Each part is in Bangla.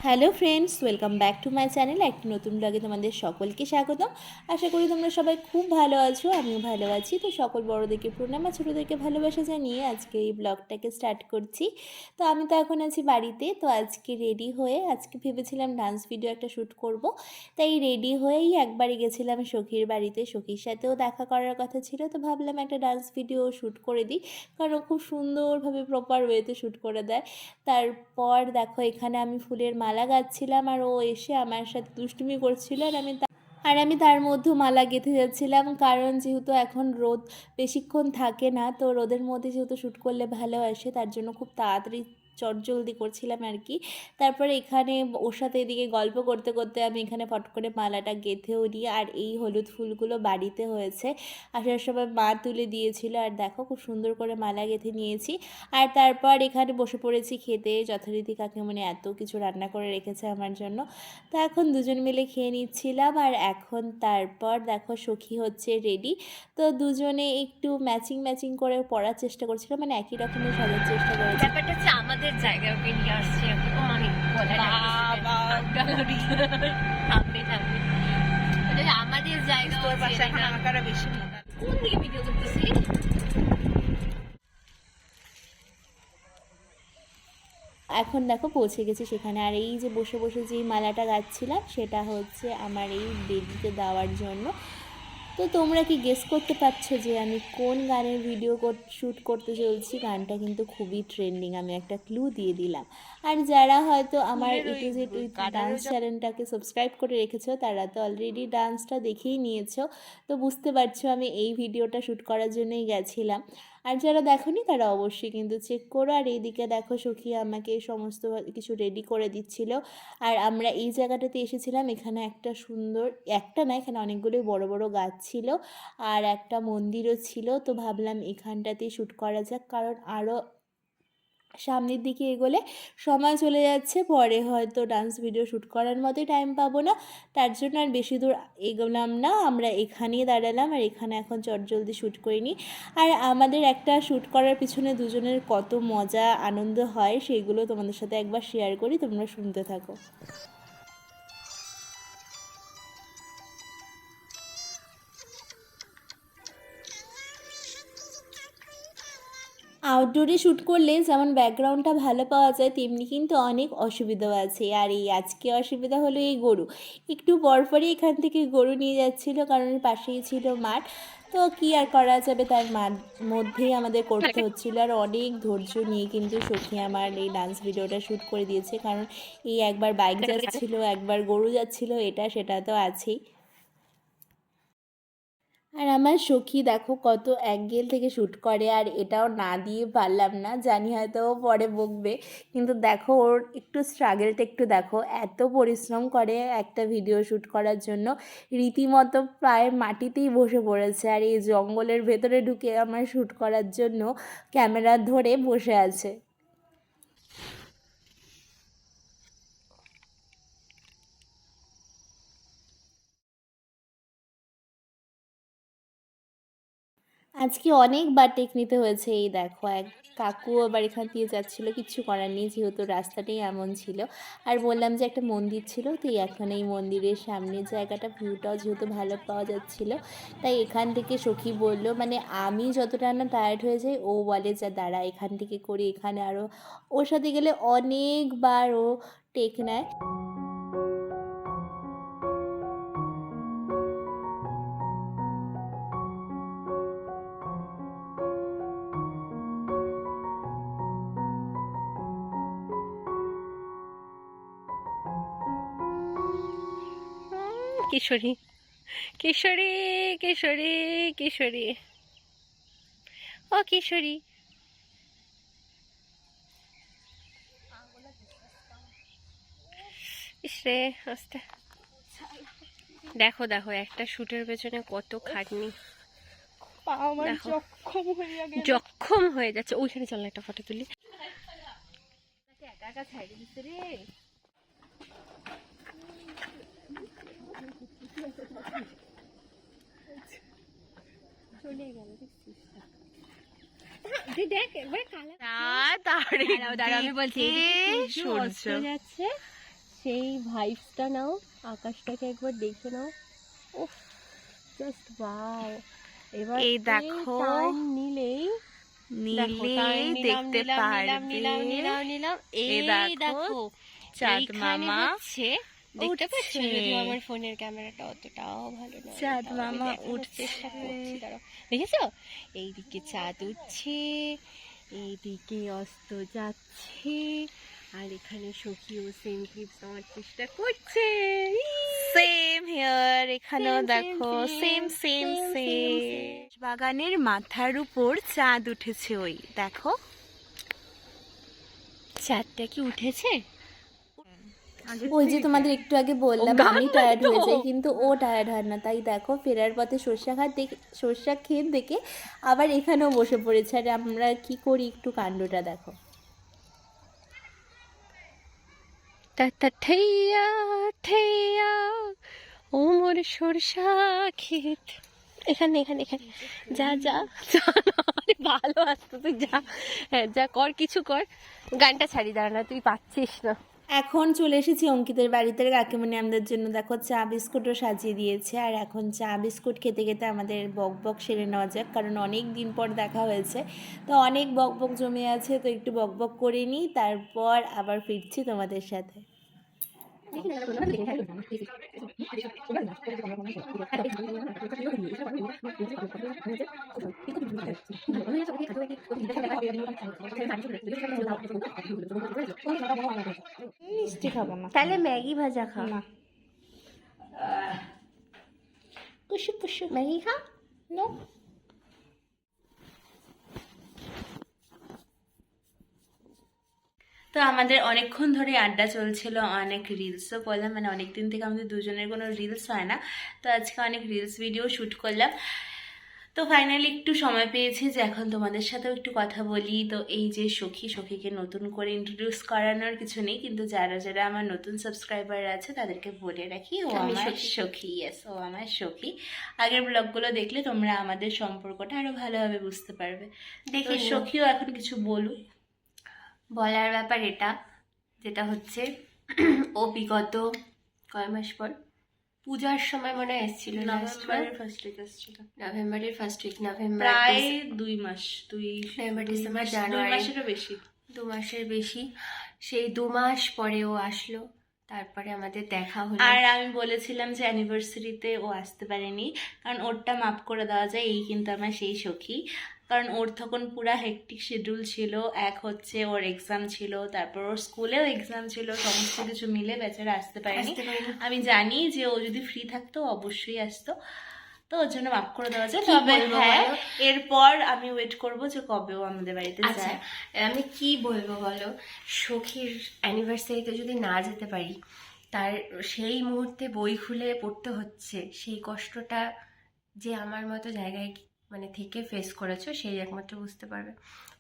Hello friends, welcome back to my channel. একটি নতুন ব্লগে তোমাদের সকলকে স্বাগতম। আশা করি তোমরা সবাই খুব ভালো আছো, আমিও ভালো আছি। তো সকল বড়োদেরকে প্রণাম আর ছোটোদেরকে ভালোবাসা জানিয়ে আজকে এই ব্লগটাকে স্টার্ট করছি। তো আমি তো এখন আছি বাড়িতে। তো আজকে রেডি হয়ে আজকে ভেবেছিলাম ডান্স ভিডিও একটা শ্যুট করব। তাই রেডি হয়েই একবারে গেছিলাম সখীর বাড়িতে। সখীর সাথেও দেখা করার কথা ছিল, তো ভাবলাম একটা ডান্স ভিডিও শ্যুট করে দিই, কারণ খুব সুন্দরভাবে প্রপার ওয়েতে শ্যুট করে দেয়। তারপর দেখো এখানে আমি ফুলের মালা গাচ্ছিলাম, আর ও এসে আমার সাথে দুষ্টুমি করছিল, আর আমি তার মধ্যেও মালা গেঁথে যাচ্ছিলাম, কারণ যেহেতু এখন রোদ বেশিক্ষণ থাকে না, তো রোদের মধ্যে যেহেতু শ্যুট করলে ভালো আসে, তার জন্য খুব তাড়াতাড়ি চটজলদি করছিলাম আর কি। তারপরে এখানে ওর সাথে এদিকে গল্প করতে করতে আমি এখানে ফট করে মালাটা গেঁথেও নিই। আর এই হলুদ ফুলগুলো বাড়িতে হয়েছে, আসার সময় মা তুলে দিয়েছিল। আর দেখো খুব সুন্দর করে মালা গেঁথে নিয়েছি। আর তারপর এখানে বসে পড়েছি খেতে। যথারীতি কাকিমণি এত কিছু রান্না করে রেখেছে আমার জন্য। তো এখন দুজন মিলে খেয়ে নিচ্ছিলাম। আর এখন তারপর দেখো সখী হচ্ছে রেডি। তো দুজনে একটু ম্যাচিং ম্যাচিং করে পরার চেষ্টা করছিলাম, মানে একই রকমের সাজার চেষ্টা করেছি। ব্যাপারটা হচ্ছে আমাদের জায়গায় ওকে নিয়ে আসছে। মানে আমাদের জায়গা কোন দিকে ভিডিও করতেছি। এখন দেখো পৌঁছে গেছি সেখানে। আর এই যে বসে বসে যেই মালাটা গাচ্ছিলাম, সেটা হচ্ছে আমার এই বেদিতে দেওয়ার জন্য। তো তোমরা কি গেস করতে পারছো যে আমি কোন গানের ভিডিও শ্যুট করতে চলছি? গানটা কিন্তু খুবই ট্রেন্ডিং, আমি একটা ক্লু দিয়ে দিলাম। আর যারা হয়তো আমার A to Z ডান্স চ্যানেলটাকে সাবস্ক্রাইব করে রেখেছো, তারা তো অলরেডি ডান্সটা দেখেই নিয়েছো। তো বুঝতে পারছো আমি এই ভিডিওটা শ্যুট করার জন্যই গেছিলাম। আর যারা দেখোনি তারা অবশ্যই কিন্তু চেক করো। আর এইদিকে দেখো সখী আমাকে সমস্ত কিছু রেডি করে দিচ্ছিল। আর আমরা এই জায়গাটাতে এসেছিলাম, এখানে একটা সুন্দর, একটা না, এখানে অনেকগুলোই বড় বড় গাছ ছিল, আর একটা মন্দিরও ছিল। তো ভাবলাম এখানটাতেই শ্যুট করা যাক, কারণ আরও সামনের দিকে এগোলে সময় চলে যাচ্ছে, পরে হয়তো ডান্স ভিডিও শ্যুট করার মতোই টাইম পাবো না। তার জন্য আর বেশি দূর এগোলাম না, আমরা এখানেই দাঁড়ালাম। আর এখানে এখন চটজলদি শ্যুট করে নিই। আর আমাদের একটা শ্যুট করার পিছনে দুজনের কত মজা আনন্দ হয়, সেইগুলো তোমাদের সাথে একবার শেয়ার করি, তোমরা শুনতে থাকো। আউটডোরে শ্যুট করলে যেমন ব্যাকগ্রাউন্ডটা ভালো পাওয়া যায়, তেমনি কিন্তু অনেক অসুবিধাও আছে। আর এই আজকে অসুবিধা হলো এই গরু, একটু পরপরই এখান থেকে গরু নিয়ে যাচ্ছিলো, কারণ পাশেই ছিল মাঠ। তো কি আর করা যাবে, তার মধ্যেই আমাদের করতে হচ্ছিলো। আর অনেক ধৈর্য নিয়ে কিন্তু সখী আমার এই ডান্স ভিডিওটা শ্যুট করে দিয়েছে, কারণ এই একবার বাইক যাচ্ছিলো, একবার গরু যাচ্ছিলো, এটা সেটা তো আছেই। আর আমার সখী দেখো কত অ্যাঙ্গেল থেকে শ্যুট করে, আর এটাও না দিয়ে পারলাম না, জানি হয়তো ও পরে বকবে, কিন্তু দেখো ওর একটু স্ট্রাগেলটা একটু দেখো। এত পরিশ্রম করে একটা ভিডিও শ্যুট করার জন্য, রীতিমতো প্রায় মাটিতেই বসে পড়েছে। আর এই জঙ্গলের ভেতরে ঢুকে আমার শ্যুট করার জন্য ক্যামেরা ধরে বসে আছে। আজকে অনেকবার টেক নিতে হয়েছে। এই দেখো এক কাকু আবার এখান দিয়ে যাচ্ছিলো, কিচ্ছু করার নেই, যেহেতু রাস্তাটাই এমন ছিল। আর বললাম যে একটা মন্দির ছিল, তো এখন এই মন্দিরের সামনের জায়গাটা ভিউটাও যেহেতু ভালো পাওয়া যাচ্ছিলো, তাই এখান থেকে সখী বলল, মানে আমি যতটা না টায়ার্ড হয়ে যাই, ও বলে যা দাঁড়া এখান থেকে করি, এখানে আরও ওর সাথে গেলে অনেকবার ও টেক নেয়। কিশোরী কিশোরী কিশোরী কিশোরী, ও কিশোরী। ইসরে আস্তে। দেখো দেখো একটা শুটের পেছনে কত খাটনি, জখম হয়ে যাচ্ছে। ওইখানে চল একটা ফটো তুলি। একা একা ছাইড়ে দিচ্ছে রে। চলে গেল, দেখ একবার কালা। আমি বলছি যাচ্ছে, সেই ভাইবসটা নাও, আকাশটাকে একবার দেখে নাও। উফ, জাস্ট ওয়াও। এবার এই দেখো, টার্ন নিলেই দেখতে পারবে। এই দেখো চাঁদ এইখানে মামা হচ্ছে, দেখতে পাচ্ছ? উঠছে। যদিও আমার ফোনের ক্যামেরাটা অতটাও ভালো নয়, চাঁদ তাও আমি মামা দেখানোর চেষ্টা উঠছে। করছি। দাঁড়াও, দেখেছো? এইদিকে চাঁদ উঠছে, এইদিকে অস্ত যাচ্ছে, আর এখানে সখীও সেম ক্লিপস নেওয়ার চেষ্টা করছে। সেম হিয়ার, এখানেও Same, দেখো same same, same same, same. same. বাগানের মাথার উপর চাঁদ উঠেছে, ওই দেখো। চাঁদটা কি উঠেছে? ওই যে তোমাদের একটু আগে বললাম আমি টায়ার্ড হয়ে যাই, কিন্তু ও টায়ার্ড হয় না। তাই দেখো ফেরার পথে সর্ষা ক্ষেত দেখে আবার এখানেও বসে পড়েছে। আর আমরা কি করি একটু কাণ্ডটা দেখো। তা তা ঠেইয়া ঠেইয়া ও মোর সরষা ক্ষেত। এখানে এখানে এখানে যা যা যা না, আরে ভালো আসতো, তুই যা, হ্যাঁ যা কর, কিছু কর, গানটা ছাড়ি, দাঁড়া না, তুই পাচ্ছিস না। এখন চলে এসেছি অঙ্কিতের বাড়িতে। কাকিমণি আমাদের জন্য দেখো চা বিস্কুটও সাজিয়ে দিয়েছে। আর এখন চা বিস্কুট খেতে খেতে আমাদের বক বক সেরে নেওয়া যাক, কারণ অনেক দিন পর দেখা হয়েছে, তো অনেক বক বক জমে আছে। তো একটু বক বক করে নিই, তারপর আবার ফিরছি তোমাদের সাথে। মিষ্টি খাবো না, তাহলে ম্যাগি ভাজা খা। না কুসু কুসু ম্যাগি খা। নো। তো আমাদের অনেকক্ষণ ধরে আড্ডা চলছিল, অনেক রিলসও করলাম, মানে অনেক দিন থেকে আমাদের দুজনের কোনো রিলস হয় না। তো আজকে অনেক রিলস ভিডিও শ্যুট করলাম। তো ফাইনালি একটু সময় পেয়েছি যে এখন তোমাদের সাথেও একটু কথা বলি। তো এই যে সখীকে নতুন করে ইন্ট্রোডিউস করানোর কিছু নেই, কিন্তু যারা যারা আমার নতুন সাবস্ক্রাইবার আছে তাদেরকে বলে রাখি, ও আমার সখী। ইয়েস, ও আমার সখী। আগের ব্লগগুলো দেখলে তোমরা আমাদের সম্পর্কটা আরো ভালোভাবে বুঝতে পারবে। দেখে সখীও এখন কিছু বলুক। বলার ব্যাপার এটা, যেটা হচ্ছে ও বিগত কয় মাস পর পূজার সময় মনে হয় এসেছিল, নভেম্বরের ফার্স্ট উইক এসেছিল, নভেম্বরের ফার্স্ট উইক, নভেম্বর প্রায় 2 মাস, নভেম্বর ডিসেম্বর 2 জানুয়ারি, মাসেরও বেশি, 2 মাসের বেশি। সেই 2 মাস পরে ও আসলো, তারপরে আমাদের দেখা হলো। আর আমি বলেছিলাম যে অ্যানিভার্সারিতে ও আসতে পারেনি, কারণ ওরটা মাফ করে দেওয়া যায়। এই কিন্তু আমার সেই সখী, কারণ ওর তখন পুরা হেক্টিক শিডিউল ছিল। এক হচ্ছে ওর এক্সাম ছিল, তারপর ওর স্কুলেও এক্সাম ছিল, সমস্ত কিছু মিলে বেচারা আসতে পারেনি। আমি জানি যে ও যদি ফ্রি থাকতো অবশ্যই আসতো, তো ওর জন্য মাফ করে দেওয়া যায়। তবে হ্যাঁ, এরপর আমি ওয়েট করবো যে কবে ও আমাদের বাড়িতে যায়। আমি কি বলবো বলো, সখীর অ্যানিভার্সারিতে যদি না যেতে পারি, তার সেই মুহূর্তে বই খুলে পড়তে হচ্ছে, সেই কষ্টটা যে আমার মতো জায়গায় মানে থেকে ফেস করেছো সেই একমাত্র বুঝতে পারবে।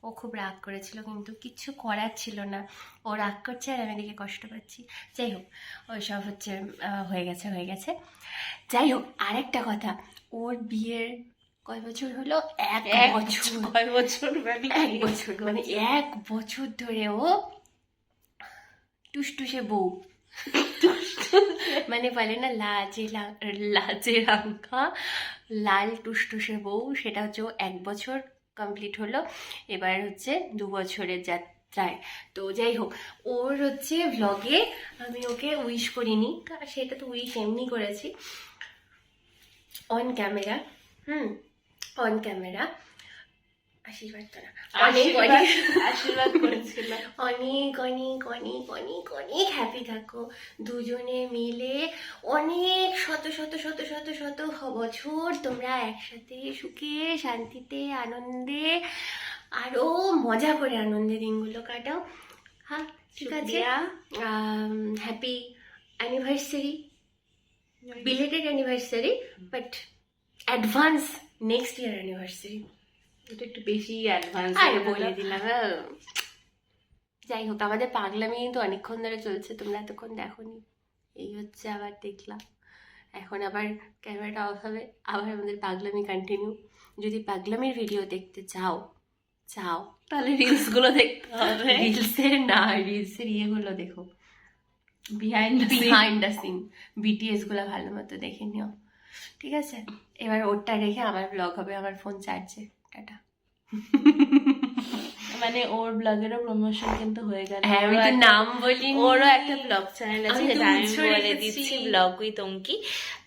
ও খুব রাগ করেছিল, কিন্তু কিচ্ছু করার ছিল না। ও রাগ করছে আর আমি এদিকে কষ্ট পাচ্ছি। যাই হোক, ওইসব হচ্ছে হয়ে গেছে। যাই হোক, আরেকটা কথা, ওর বিয়ের কয় বছর হলো? এক বছর। কয় বছর? 1 বছর, মানে 1 বছর ধরে ও টুসটুসে বউ, মানে বলে না লাজে রাঙ্কা লাল টুসটুসে বউ, সেটা হচ্ছে ও 1 বছর কমপ্লিট হলো, এবার হচ্ছে 2 বছরের যাত্রায়। তো যাই হোক, ওর হচ্ছে ভ্লগে আমি ওকে উইশ করিনি, সেটা তো উইশ এমনি করেছি অন ক্যামেরা। অন ক্যামেরা, আশীর্বাদ তো না, আশীর্বাদ করেছিল। অনেক অনেক অনেক অনেক অনেক হ্যাপি থাকো দুজনে মিলে, অনেক শত শত শত শত শত বছর তোমরা একসাথে সুখে শান্তিতে আনন্দে আরো মজা করে আনন্দে দিনগুলো কাটাও। হ্যাঁ ঠিক আছে, happy anniversary, belated anniversary, but advance next year anniversary. এটা একটু বেশি অ্যাডভান্স আর বলে দিলাম। যাই হোক, আমাদের পাগলামি কিন্তু অনেকক্ষণ ধরে চলছে, তোমরা এতক্ষণ দেখোনি, এই হচ্ছে আবার দেখলাম। এখন আবার ক্যামেরাটা অফ হবে, আবার আমাদের পাগলামি কন্টিনিউ। যদি পাগলামির ভিডিও দেখতে চাও তাহলে রিলসগুলো দেখতে হবে। রিলসের ইয়েগুলো দেখো, বিহাইন্ড দ্য সিন বিটিএস গুলো ভালো মতো দেখে নিও, ঠিক আছে? এবার ওরটা রেখে আমার ব্লগ হবে আমার ফোন চার্জে। টাটা। মানে ওর ব্লগেরও প্রমোশন কিন্তু হয়ে গেল। হ্যাঁ, আমি তো নাম বলিনি। ওরও একটা ব্লগ চ্যানেল আছে, আমি তো যেটা আমি উৎস বলে রেখেছি। দিচ্ছি, ব্লগ উইথ অঙ্কি।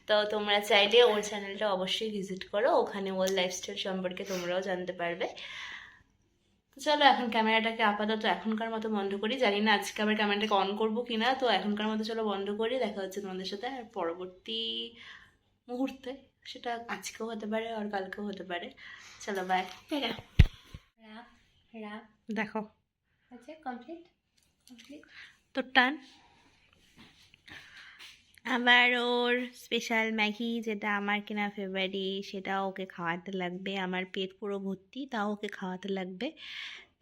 তো তোমরা চাইলে ওর চ্যানেলটা অবশ্যই ভিজিট করো, ওখানে ওর লাইফস্টাইল সম্পর্কে তোমরাও জানতে পারবে। তো চলো এখন ক্যামেরাটাকে আপাতত এখনকার মতো বন্ধ করি, জানি না আজকে আবার ক্যামেরাটাকে অন করবো কিনা, তো এখনকার মতো চলো বন্ধ করি। দেখা হচ্ছে তোমাদের সাথে আর পরবর্তী মুহূর্তে, সেটা আজকেও হতে পারে আর কালকেও হতে পারে। চলো বাই। টাটা। রাপ রাপ দেখো আচ্ছা, কমপ্লিট কমপ্লিট। তো টান। আবার ওর স্পেশাল ম্যাগি, যেটা আমার কেনা ফেভারিট, সেটা ওকে খাওয়াতে লাগবে। আমার পেট পুরো ভর্তি, তাও ওকে খাওয়াতে লাগবে,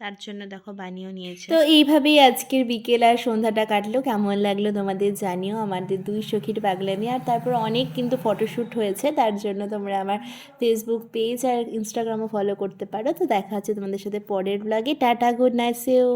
তার জন্য দেখো বানিয়েও নিয়েছে। তো এইভাবেই আজকের বিকেল আর সন্ধ্যাটা কাটলো। কেমন লাগলো তোমাদের জানিও, আমাদের দুই সখীর পাগলামি। আর তারপর অনেক কিন্তু ফটোশ্যুট হয়েছে, তার জন্য তোমরা আমার ফেসবুক পেজ আর ইনস্টাগ্রামও ফলো করতে পারো। তো দেখা হচ্ছে তোমাদের সাথে পরের ব্লগে। Tata, good night, see you.